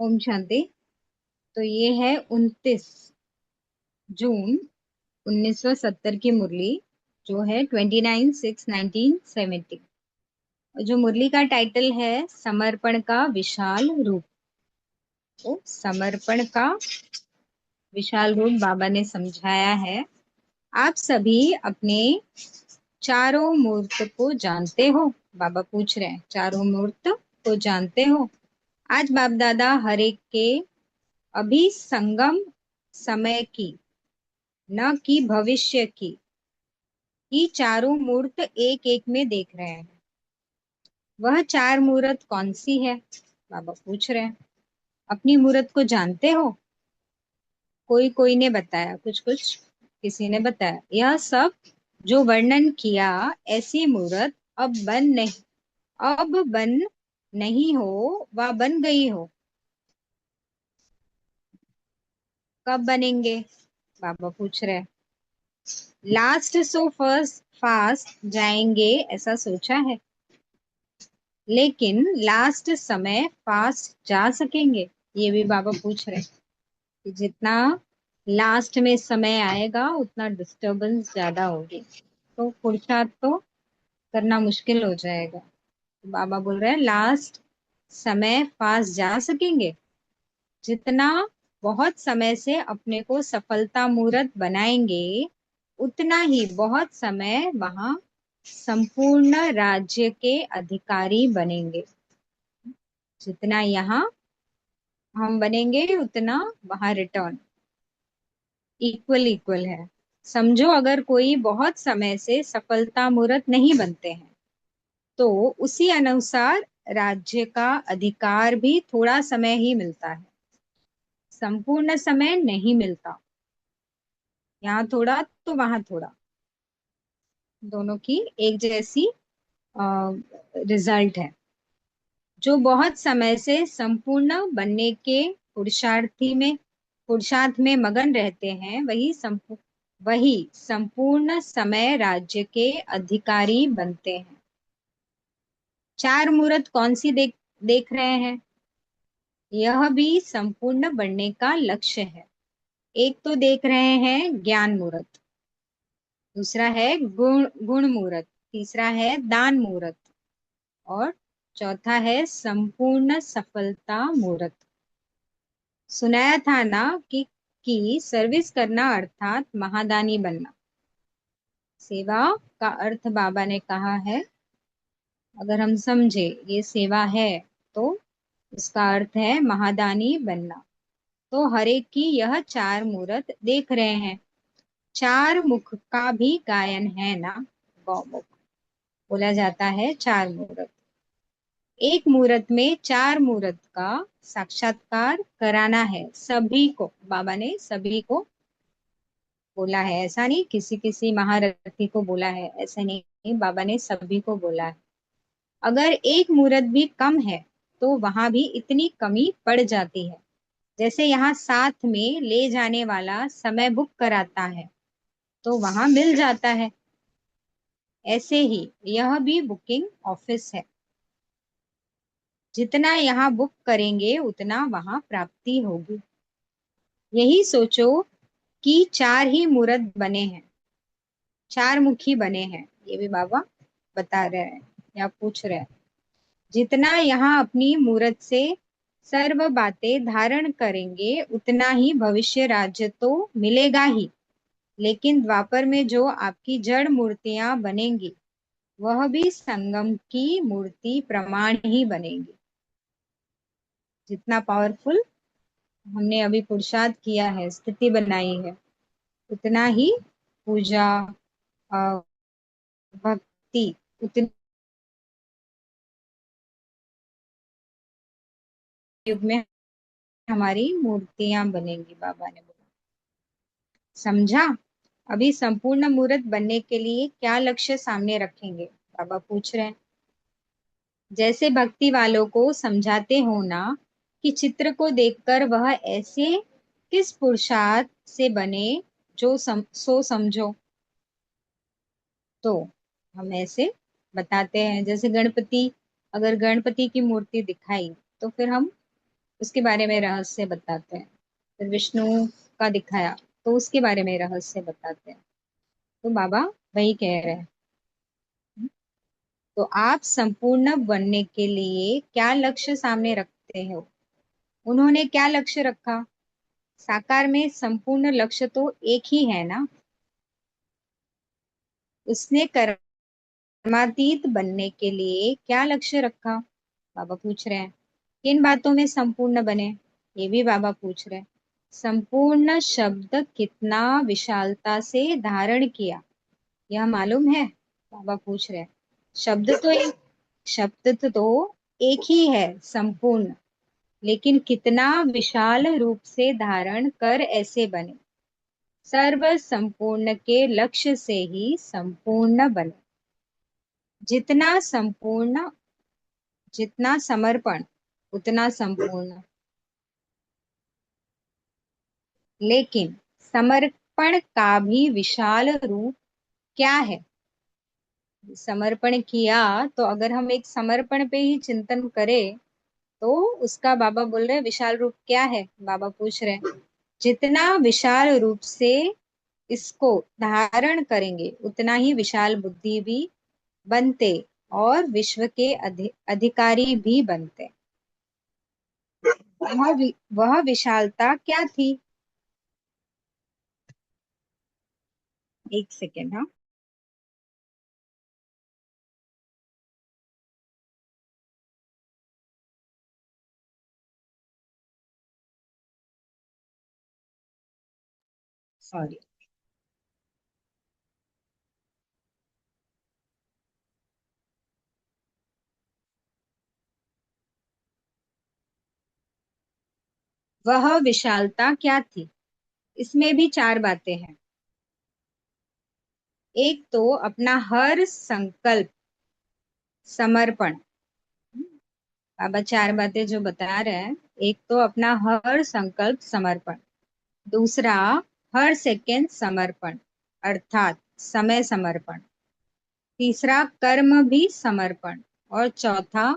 ओम शांति। तो ये है 29 जून 1970 की मुरली, जो है 29/6/1970। जो मुरली का टाइटल है समर्पण का विशाल रूप। तो समर्पण का विशाल रूप बाबा ने समझाया है। आप सभी अपने चारों मूर्त को जानते हो? बाबा पूछ रहे हैं, चारों मूर्त को जानते हो? आज बाप दादा हर एक के अभी संगम समय की, न कि भविष्य की, ही चारों मूर्त एक एक में देख रहे हैं। वह चार मूर्त कौन सी है? बाबा पूछ रहे हैं। अपनी मूर्त को जानते हो? कोई कोई ने बताया, कुछ कुछ किसी ने बताया। यह सब जो वर्णन किया, ऐसी मूर्त अब बन नहीं हो, वह बन गई हो। कब बनेंगे? बाबा पूछ रहे हैं। लास्ट सो फर्स्ट फास्ट जाएंगे ऐसा सोचा है, लेकिन लास्ट समय फास्ट जा सकेंगे? ये भी बाबा पूछ रहे हैं कि जितना लास्ट में समय आएगा उतना डिस्टरबेंस ज्यादा होगी, तो पुरुषार्थ तो करना मुश्किल हो जाएगा। तो बाबा बोल रहे हैं लास्ट समय फास्ट जा सकेंगे। जितना बहुत समय से अपने को सफलता मूर्त बनाएंगे, उतना ही बहुत समय वहां संपूर्ण राज्य के अधिकारी बनेंगे। जितना यहाँ हम बनेंगे उतना वहां रिटर्न इक्वल इक्वल है। समझो, अगर कोई बहुत समय से सफलता मूर्त नहीं बनते हैं, तो उसी अनुसार राज्य का अधिकार भी थोड़ा समय ही मिलता है, संपूर्ण समय नहीं मिलता। यहाँ थोड़ा तो वहां थोड़ा, दोनों की एक जैसी रिजल्ट है। जो बहुत समय से संपूर्ण बनने के पुरुषार्थ में मगन रहते हैं, वही संपूर्ण समय राज्य के अधिकारी बनते हैं। चार मूर्त कौन सी देख रहे हैं? यह भी संपूर्ण बनने का लक्ष्य है। एक तो देख रहे हैं ज्ञान मूर्त, दूसरा है गुण मूर्त, तीसरा है दान मूर्त, और चौथा है संपूर्ण सफलता मूर्त। सुनाया था ना कि सर्विस करना अर्थात महादानी बनना। सेवा का अर्थ बाबा ने कहा है, अगर हम समझे ये सेवा है, तो इसका अर्थ है महादानी बनना। तो हर एक की यह चार मूर्त देख रहे हैं। चार मुख का भी गायन है ना, गौमुख बोला जाता है चार मूर्त। एक मूर्त में चार मूर्त का साक्षात्कार कराना है सभी को। बाबा ने सभी को बोला है, ऐसा नहीं किसी किसी महारथी को बोला है, ऐसा नहीं, बाबा ने सभी को बोला है। अगर एक मूर्त भी कम है, तो वहां भी इतनी कमी पड़ जाती है। जैसे यहाँ साथ में ले जाने वाला समय बुक कराता है, तो वहां मिल जाता है। ऐसे ही यह भी बुकिंग ऑफिस है। जितना यहाँ बुक करेंगे उतना वहां प्राप्ति होगी। यही सोचो कि चार ही मूर्त बने हैं, चार मुखी बने हैं। ये भी बाबा बता रहे हैं या पूछ रहे हैं। जितना यहाँ अपनी मूर्त से सर्व बातें धारण करेंगे, उतना ही भविष्य राज्य तो मिलेगा ही, लेकिन द्वापर में जो आपकी जड़ मूर्तियां बनेंगी, वह भी संगम की मूर्ति प्रमाण ही बनेगी। जितना पावरफुल हमने अभी पुरुषार्थ किया है, स्थिति बनाई है, उतना ही पूजा, अ, भक्ति उतनी युग में हमारी मूर्तियां बनेंगी, बाबा ने बोला। समझा? अभी संपूर्ण मूर्त बनने के लिए क्या लक्ष्य सामने रखेंगे? बाबा पूछ रहे हैं। जैसे भक्ति वालों को समझाते हो ना कि चित्र को देखकर वह ऐसे किस पुरुषार्थ से बने, सो समझो। तो हम ऐसे बताते हैं, जैसे गणपति, अगर गणपति की मूर्ति दिखाई, तो फिर हम उसके बारे में रहस्य बताते हैं। फिर विष्णु का दिखाया तो उसके बारे में रहस्य बताते हैं। तो बाबा वही कह रहे हैं। तो आप संपूर्ण बनने के लिए क्या लक्ष्य सामने रखते हो? उन्होंने क्या लक्ष्य रखा? साकार में संपूर्ण लक्ष्य तो एक ही है ना। उसने कर्मातीत बनने के लिए क्या लक्ष्य रखा? बाबा पूछ रहे हैं। किन बातों में संपूर्ण बने? ये भी बाबा पूछ रहे हैं। संपूर्ण शब्द कितना विशालता से धारण किया, यह मालूम है? बाबा पूछ रहे हैं। शब्द तो एक ही है, संपूर्ण, लेकिन कितना विशाल रूप से धारण कर ऐसे बने। सर्व संपूर्ण के लक्ष्य से ही संपूर्ण बने। जितना संपूर्ण, जितना समर्पण उतना संपूर्ण। लेकिन समर्पण का भी विशाल रूप क्या है? समर्पण किया, तो अगर हम एक समर्पण पे ही चिंतन करें तो उसका बाबा बोल रहे हैं विशाल रूप क्या है। बाबा पूछ रहे हैं जितना विशाल रूप से इसको धारण करेंगे उतना ही विशाल बुद्धि भी बनते और विश्व के अधिकारी भी बनते। वह विशालता क्या थी? एक सेकेंड, हाँ। सॉरी। वह विशालता क्या थी? इसमें भी चार बातें हैं। एक तो अपना हर संकल्प समर्पण। बाबा चार बातें जो बता रहे हैं। एक तो अपना हर संकल्प समर्पण। दूसरा, हर सेकंड समर्पण, अर्थात समय समर्पण। तीसरा, कर्म भी समर्पण। और चौथा,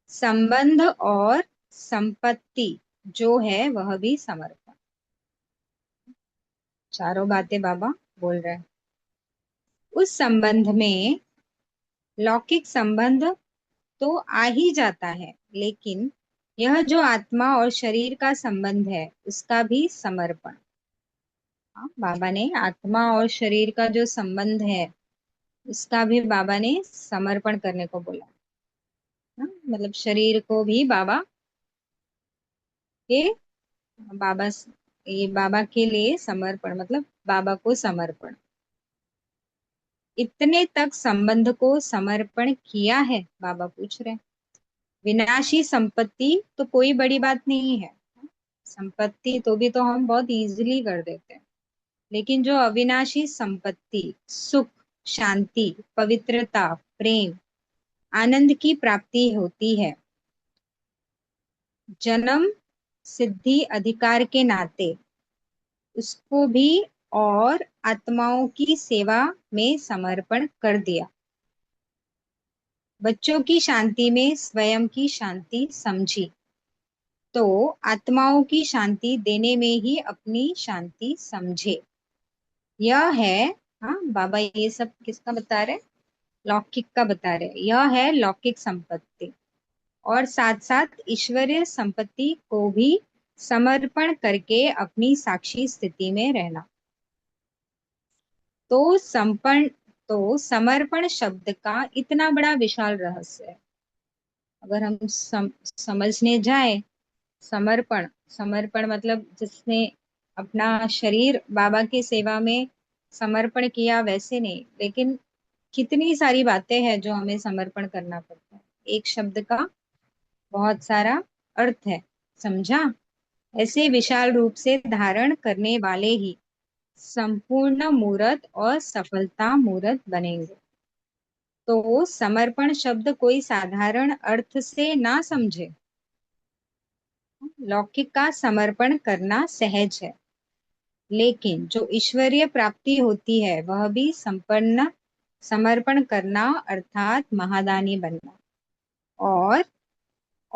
संबंध और संपत्ति जो है वह भी समर्पण। चारों बातें बाबा बोल रहे हैं। उस संबंध में लौकिक संबंध तो आ ही जाता है, लेकिन यह जो आत्मा और शरीर का संबंध है उसका भी समर्पण। हाँ, बाबा ने आत्मा और शरीर का जो संबंध है उसका भी बाबा ने समर्पण करने को बोला। हाँ, मतलब शरीर को भी बाबा के बाबा ये बाबा के लिए समर्पण, मतलब बाबा को समर्पण। इतने तक संबंध को समर्पण किया है, बाबा पूछ रहे हैं। विनाशी संपत्ति तो कोई बड़ी बात नहीं है। संपत्ति तो भी तो हम बहुत इजीली कर देते हैं, लेकिन जो अविनाशी संपत्ति, सुख, शांति, पवित्रता, प्रेम, आनंद की प्राप्ति होती है, जन्म सिद्धि अधिकार के नाते उसको भी और आत्माओं की सेवा में समर्पण कर दिया। बच्चों की शांति में स्वयं की शांति समझी, तो आत्माओं की शांति देने में ही अपनी शांति समझे। यह है, हाँ बाबा ये सब किसका बता रहे? लौकिक का बता रहे। यह है लौकिक संपत्ति। और साथ साथ ईश्वरीय संपत्ति को भी समर्पण करके अपनी साक्षी स्थिति में रहना। तो संपन्न, तो समर्पण शब्द का इतना बड़ा विशाल रहस्य है। अगर हम समझने जाए, समर्पण, समर्पण मतलब जिसने अपना शरीर बाबा की सेवा में समर्पण किया वैसे नहीं, लेकिन कितनी सारी बातें हैं जो हमें समर्पण करना पड़ता है। एक शब्द का बहुत सारा अर्थ है, समझा? ऐसे विशाल रूप से धारण करने वाले ही संपूर्ण मूर्त और सफलता मूर्त बनेंगे। तो समर्पण शब्द कोई साधारण अर्थ से ना समझे। लौकिक का समर्पण करना सहज है, लेकिन जो ईश्वरीय प्राप्ति होती है वह भी संपन्न समर्पण करना, अर्थात महादानी बनना। और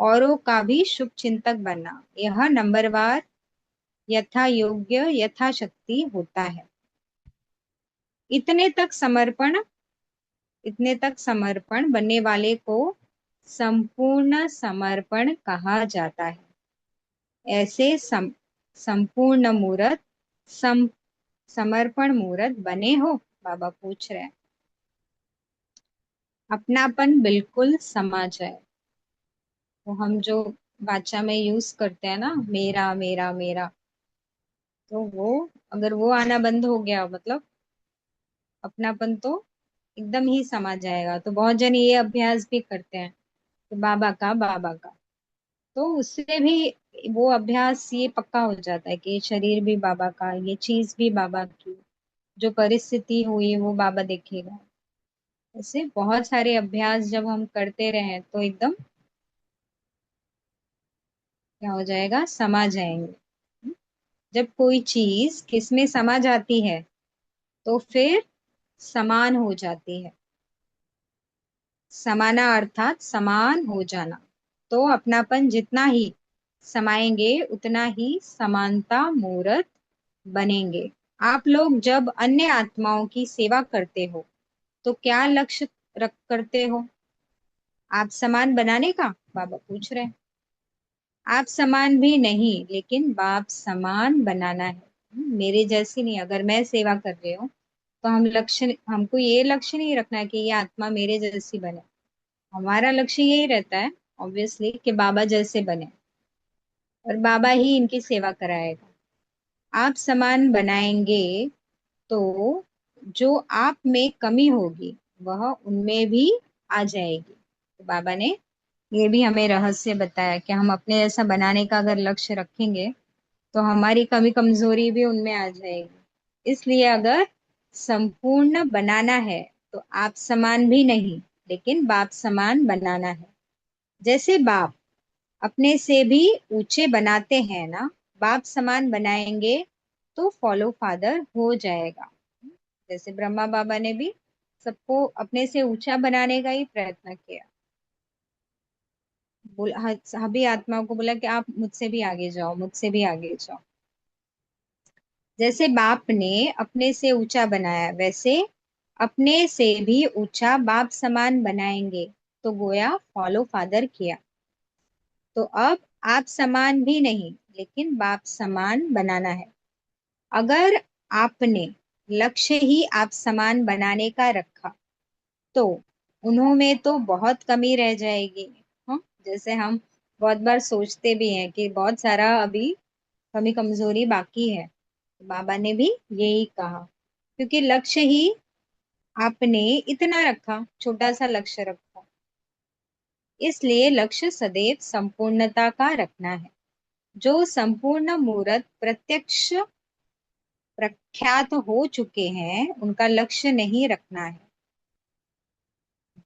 औरों का भी शुभ चिंतक बनना, यह नंबरवार यथा योग्य यथाशक्ति होता है। इतने तक समर्पण इतने तक समर्पण बनने वाले को संपूर्ण समर्पण कहा जाता है। ऐसे संपूर्ण मूर्त सम, समर्पण मूर्त बने हो, बाबा पूछ रहे हैं। अपनापन बिल्कुल समा जाए। तो हम जो वाचा में यूज करते हैं ना, मेरा मेरा मेरा, तो वो अगर वो आना बंद हो गया, मतलब अपनापन तो एकदम ही समा जाएगा। तो बहुत जन ये अभ्यास भी करते हैं कि बाबा का बाबा का, तो उससे भी वो अभ्यास ये पक्का हो जाता है कि ये शरीर भी बाबा का, ये चीज भी बाबा की, जो परिस्थिति हुई वो बाबा देखेगा। ऐसे बहुत सारे अभ्यास जब हम करते रहे तो एकदम क्या हो जाएगा, समा जाएंगे। जब कोई चीज किसमें समा जाती है तो फिर समान हो जाती है। समाना अर्थात समान हो जाना। तो अपनापन जितना ही समाएंगे उतना ही समानता मूर्त बनेंगे। आप लोग जब अन्य आत्माओं की सेवा करते हो तो क्या लक्ष्य रख करते हो? आप समान बनाने का, बाबा पूछ रहे हैं। आप समान भी नहीं, लेकिन बाप समान बनाना है। मेरे जैसी नहीं। अगर मैं सेवा कर रही हूँ तो हमको ये लक्ष्य नहीं रखना है कि ये आत्मा मेरे जैसी बने। हमारा लक्ष्य यही रहता है ऑब्वियसली कि बाबा जैसे बने, और बाबा ही इनकी सेवा कराएगा। आप समान बनाएंगे तो जो आप में कमी होगी वह उनमें भी आ जाएगी। तो बाबा ने ये भी हमें रहस्य बताया कि हम अपने जैसा बनाने का अगर लक्ष्य रखेंगे तो हमारी कमी कमजोरी भी उनमें आ जाएगी। इसलिए अगर संपूर्ण बनाना है तो आप समान भी नहीं, लेकिन बाप समान बनाना है। जैसे बाप अपने से भी ऊंचे बनाते हैं ना, बाप समान बनाएंगे तो फॉलो फादर हो जाएगा। जैसे ब्रह्मा बाबा ने भी सबको अपने से ऊंचा बनाने का ही प्रयत्न किया। सभी आत्माओं को बोला कि आप मुझसे भी आगे जाओ, मुझसे भी आगे जाओ। जैसे बाप ने अपने से ऊंचा बनाया, वैसे अपने से भी ऊंचा बाप समान बनाएंगे तो गोया फॉलो फादर किया। तो अब आप समान भी नहीं, लेकिन बाप समान बनाना है। अगर आपने लक्ष्य ही आप समान बनाने का रखा तो उन्होंने तो बहुत कमी रह जाएगी। हाँ, जैसे हम बहुत बार सोचते भी हैं कि बहुत सारा अभी कमी कमजोरी बाकी है। बाबा ने भी यही कहा, क्योंकि लक्ष्य ही आपने इतना रखा, छोटा सा लक्ष्य रखा। इसलिए लक्ष्य सदैव संपूर्णता का रखना है। जो संपूर्ण मूर्त प्रत्यक्ष प्रख्यात हो चुके हैं उनका लक्ष्य नहीं रखना है।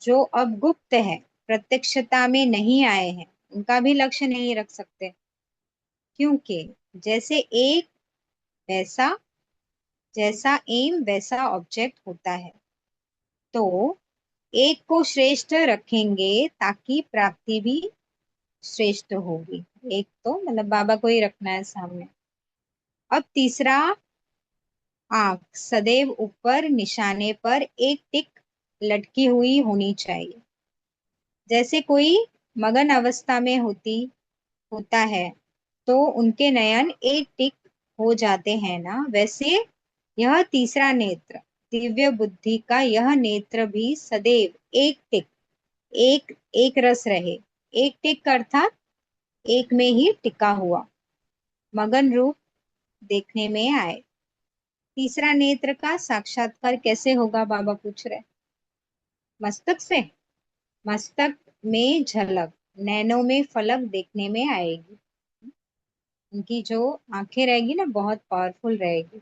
जो अब गुप्त है, प्रत्यक्षता में नहीं आए हैं, उनका भी लक्ष्य नहीं रख सकते। क्योंकि जैसे एक वैसा जैसा एम वैसा ऑब्जेक्ट होता है, तो एक को श्रेष्ठ रखेंगे ताकि प्राप्ति भी श्रेष्ठ होगी। एक तो मतलब बाबा को ही रखना है सामने। अब तीसरा, आंख सदैव ऊपर निशाने पर एक टिक लटकी हुई होनी चाहिए। जैसे कोई मगन अवस्था में होता है तो उनके नयन एक टिक हो जाते हैं ना, वैसे यह तीसरा नेत्र, दिव्य बुद्धि का यह नेत्र भी सदैव एक टिक, एक एक रस रहे। एक टिक अर्थात एक में ही टिका हुआ मगन रूप देखने में आए। तीसरा नेत्र का साक्षात्कार कैसे होगा, बाबा पूछ रहे। मस्तक से, मस्तक में झलक, नैनों में फलक देखने में आएगी। उनकी जो आंखें रहेगी ना बहुत पावरफुल रहेगी,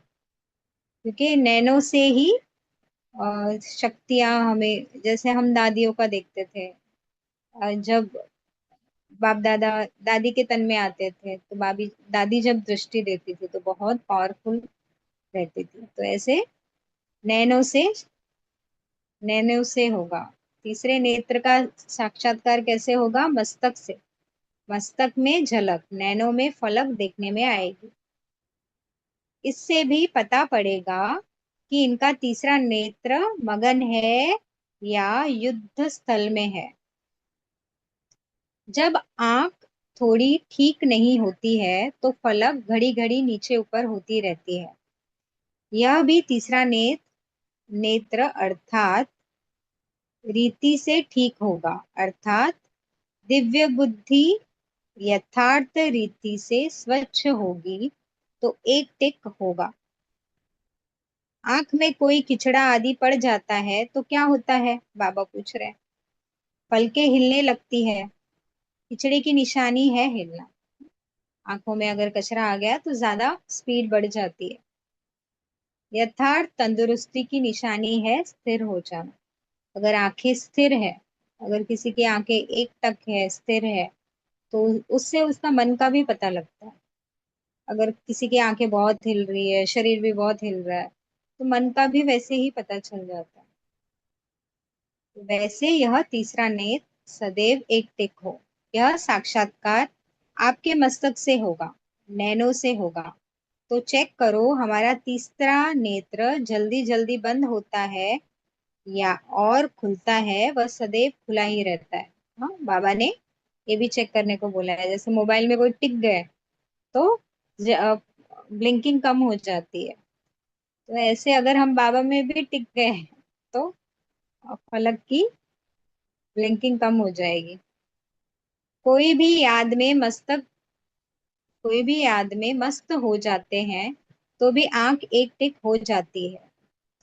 क्योंकि नैनों से ही शक्तियां हमें, जैसे हम दादियों का देखते थे, जब बाप दादा दादी के तन में आते थे तो बाबी दादी जब दृष्टि देती थी तो बहुत पावरफुल रहती थी। तो ऐसे नैनों से नैनों से होगा। तीसरे नेत्र का साक्षात्कार कैसे होगा, मस्तक से। मस्तक में झलक, नैनों में फलक देखने में आएगी। इससे भी पता पड़ेगा कि इनका तीसरा नेत्र मगन है या युद्ध स्थल में है। जब आंख थोड़ी ठीक नहीं होती है तो फलक घड़ी घड़ी नीचे ऊपर होती रहती है। यह भी तीसरा नेत्र अर्थात रीति से ठीक होगा, अर्थात दिव्य बुद्धि यथार्थ रीति से स्वच्छ होगी तो एक टिक होगा। आंख में कोई किचड़ा आदि पड़ जाता है तो क्या होता है, बाबा पूछ रहे हैं। पलकें हिलने लगती है, खिचड़ी की निशानी है हिलना। आंखों में अगर कचरा आ गया तो ज्यादा स्पीड बढ़ जाती है। यथार्थ तंदुरुस्ती की निशानी है स्थिर हो जाना। अगर आंखें स्थिर है, अगर किसी की आंखें एक टक है, स्थिर है, तो उससे उसका मन का भी पता लगता है। अगर किसी की आंखें बहुत हिल रही है, शरीर भी बहुत हिल रहा है, तो मन का भी वैसे ही पता चल जाता है। वैसे यह तीसरा नेत्र सदैव एक टिक हो। यह साक्षात्कार आपके मस्तक से होगा, नैनों से होगा। तो चेक करो हमारा तीसरा नेत्र जल्दी जल्दी बंद होता है या और खुलता है, वह सदैव खुला ही रहता है। हाँ, बाबा ने ये भी चेक करने को बोला है। जैसे मोबाइल में कोई टिक गए तो ब्लिंकिंग कम हो जाती है, तो ऐसे अगर हम बाबा में भी टिक गए तो फलक की ब्लिंकिंग कम हो जाएगी। कोई भी याद में मस्तक कोई भी याद में मस्त हो जाते हैं तो भी आंख एक टिक हो जाती है।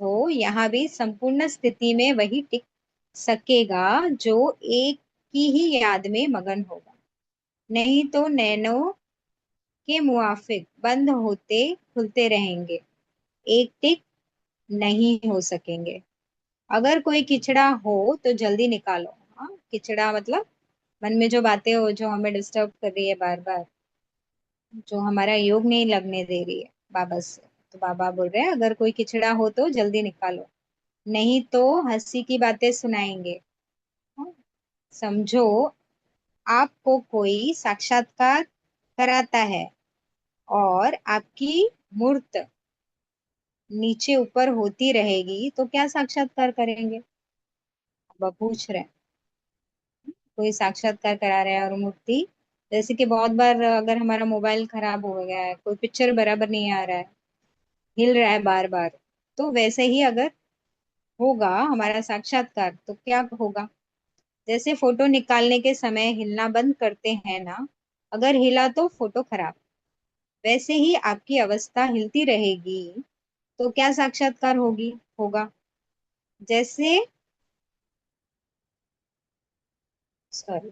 तो यहाँ भी संपूर्ण स्थिति में वही टिक सकेगा जो एक की ही याद में मगन होगा। नहीं तो नैनों के मुआफिक बंद होते खुलते रहेंगे, एक टिक नहीं हो सकेंगे। अगर कोई किचड़ा हो तो जल्दी निकालो। हाँ, किचड़ा मतलब मन में जो बातें हो जो हमें डिस्टर्ब कर रही है बार बार, जो हमारा योग नहीं लगने दे रही है बाबा से, तो बाबा बोल रहे हैं अगर कोई किचड़ा हो तो जल्दी निकालो, नहीं तो हंसी की बातें सुनाएंगे। हाँ, समझो आपको कोई साक्षात्कार कराता है और आपकी मूर्त नीचे ऊपर होती रहेगी तो क्या साक्षात्कार करेंगे। अब पूछ रहे हैं, कोई साक्षात्कार करा रहा है और मूर्ति, जैसे कि बहुत बार अगर हमारा मोबाइल खराब हो गया है, कोई पिक्चर बराबर नहीं आ रहा है, हिल रहा है बार बार, तो वैसे ही अगर होगा हमारा साक्षात्कार तो क्या होगा। जैसे फोटो निकालने के समय हिलना बंद करते हैं ना, अगर हिला तो फोटो खराब, वैसे ही आपकी अवस्था हिलती रहेगी तो क्या साक्षात्कार होगा। जैसे सॉरी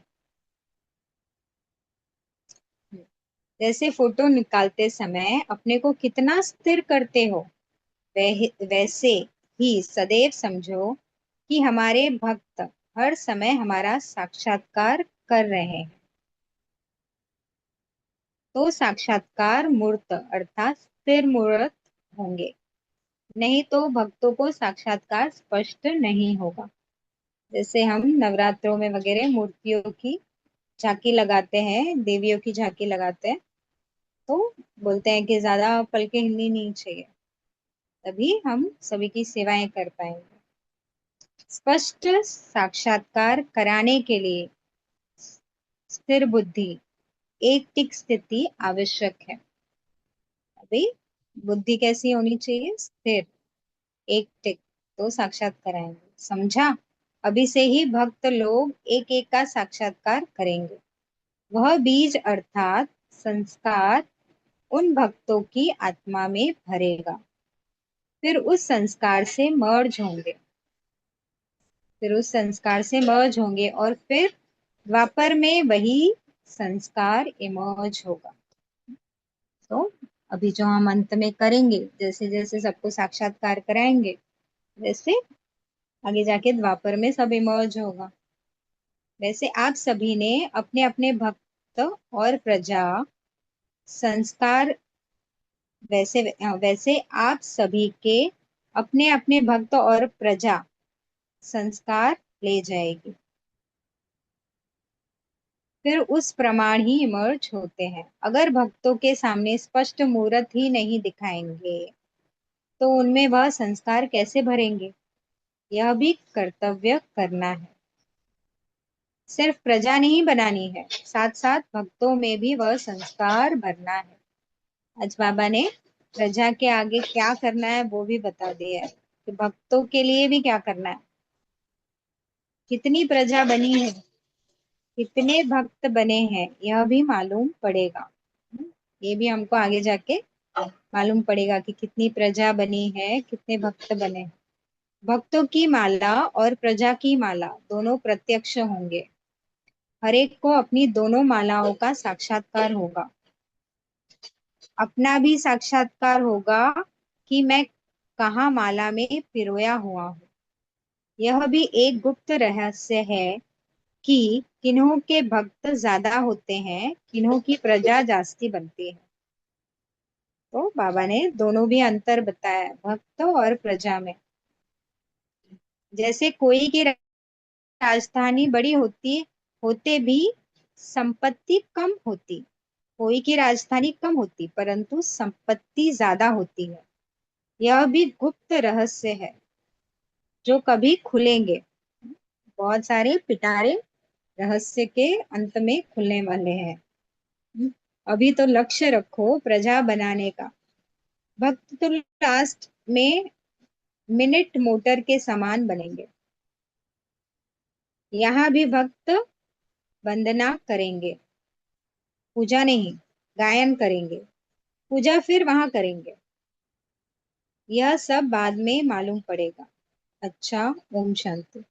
जैसे फोटो निकालते समय अपने को कितना स्थिर करते हो, वैसे ही सदैव समझो कि हमारे भक्त हर समय हमारा साक्षात्कार कर रहे हैं। तो साक्षात्कार मूर्त अर्थात स्थिर मूर्त होंगे, नहीं तो भक्तों को साक्षात्कार स्पष्ट नहीं होगा। जैसे हम नवरात्रों में वगैरह मूर्तियों की झांकी लगाते हैं, देवियों की झांकी लगाते हैं, तो बोलते हैं कि ज्यादा पलके हिलनी नहीं चाहिए, तभी हम सभी की सेवाएं कर पाएंगे। स्पष्ट साक्षात्कार कराने के लिए स्थिर बुद्धि, एक टिक स्थिति आवश्यक है। अभी बुद्धि कैसी होनी चाहिए, स्थिर, एक टिक, तो साक्षात कराएंगे, समझा। अभी से ही भक्त लोग एक एक का साक्षात्कार करेंगे। वह बीज अर्थात संस्कार उन भक्तों की आत्मा में भरेगा, फिर उस संस्कार से मर्ज होंगे, और फिर द्वापर में वही संस्कार इमर्ज होगा। तो अभी जो हम अंत में करेंगे, जैसे जैसे सबको साक्षात्कार कराएंगे, वैसे आगे जाके द्वापर में सब इमर्ज होगा। वैसे आप सभी ने अपने अपने भक्त और प्रजा संस्कार, वैसे वैसे आप सभी के अपने अपने भक्त और प्रजा संस्कार ले जाएगी। फिर उस प्रमाण ही इमर्ज होते हैं। अगर भक्तों के सामने स्पष्ट मूर्त ही नहीं दिखाएंगे तो उनमें वह संस्कार कैसे भरेंगे? यह भी कर्तव्य करना है। सिर्फ प्रजा नहीं बनानी है, साथ साथ भक्तों में भी वह संस्कार भरना है। आज बाबा ने प्रजा के आगे क्या करना है वो भी बता दिया है कि भक्तों के लिए भी क्या करना है। कितनी प्रजा बनी है, कितने भक्त बने हैं, यह भी मालूम पड़ेगा। ये भी हमको आगे जाके मालूम पड़ेगा कि कितनी प्रजा बनी है, कितने भक्त बने हैं। भक्तों की माला और प्रजा की माला दोनों प्रत्यक्ष होंगे। हर एक को अपनी दोनों मालाओं का साक्षात्कार होगा। अपना भी साक्षात्कार होगा कि मैं कहाँ माला में पिरोया हुआ हूँ। यह भी एक गुप्त रहस्य है कि किन्हों के भक्त ज्यादा होते हैं, किन्हों की प्रजा जास्ती बनती है। तो बाबा ने दोनों भी अंतर बताया भक्त और प्रजा में। जैसे कोई की राजधानी बड़ी होती होते भी संपत्ति कम होती, कोई की राजधानी कम होती परंतु संपत्ति ज्यादा होती है। यह भी गुप्त रहस्य है जो कभी खुलेंगे। बहुत सारे पिटारे रहस्य के अंत में खुलने वाले हैं। अभी तो लक्ष्य रखो प्रजा बनाने का। भक्त तो लास्ट में मिनट मोटर के समान बनेंगे। यहाँ भी भक्त वंदना करेंगे, पूजा नहीं, गायन करेंगे, पूजा फिर वहां करेंगे। यह सब बाद में मालूम पड़ेगा। अच्छा, ओम शांति।